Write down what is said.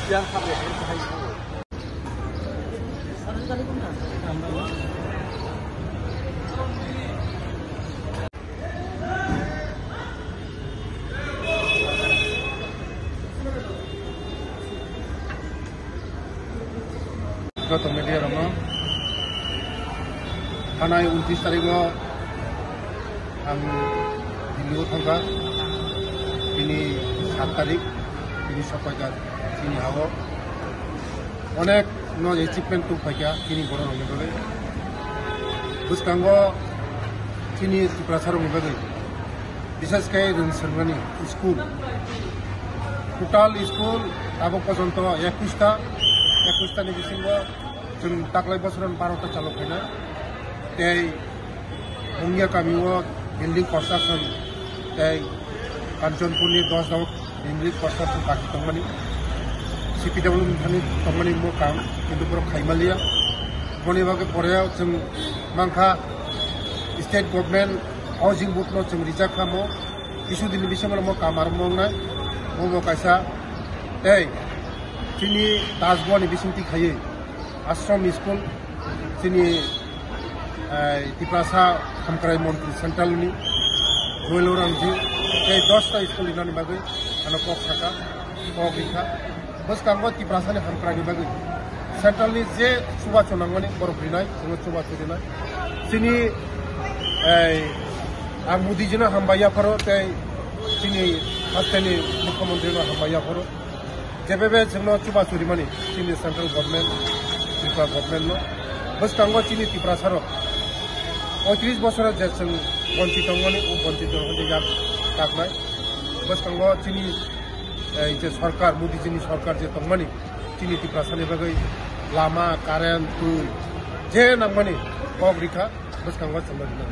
yang kami berkahai itu. Gautam media Rama, Hanai 29 tarik ang Hindu tangga ini 7 tarik ini sampaikan sini hawa onek no achievement tu pakai sini boron oleh boleh bus kanggo sini Tripurasaro membagai bisa sekali dan sermani school total school abang pasonto 21 ni bisinggo jeng taklai bosoran parota calok kena tei ongya kami wo building construction tei Kanchanpurni 10 daw building construction baki tongmani CPW thani tongmani mo kam kintu puro khaimalia boni bage porya jeng mangkha state government housing board no jeng reject khamo isu din bisamar mo kamar mo nai mo kaisa tei sini tasboni bisinti khaye ashram school sini Tripurasa hamkrai montri central ni Goiloramji এই 10টা school Inani বাগৈ আনো কক থাকা কক লিখা বস কাঙ্গো Tripurasani hamkrani বাগৈ central নি যে সুবা চনাঙ্গনি বরফরিনাই সুবা চরিনাই সিনি আর মোদি জিনা হামবাইয়া ফরো তাই সিনি হাস্তানি মুখ্যমন্ত্রী নো হামবাইয়া ফরো যেভাবে জন্য সুবা চরিমানি সিনি সেন্ট্রাল গভর্নমেন্ট ত্রিপুরা গভর্নমেন্ট নো বস কাঙ্গো সিনি Tripurasaro 35 বছরের যে বঞ্চিত মনে ও বঞ্চিত হয়ে যাক তাকনাই বস কাঙ্গো চিনি এই যে সরকার মোদিজিনি সরকার যে তংমানি চিনি Tripurasani বাগৈ লামা কারেন্ট তু যে নামমানি কক রিখা বস কাঙ্গো চলনা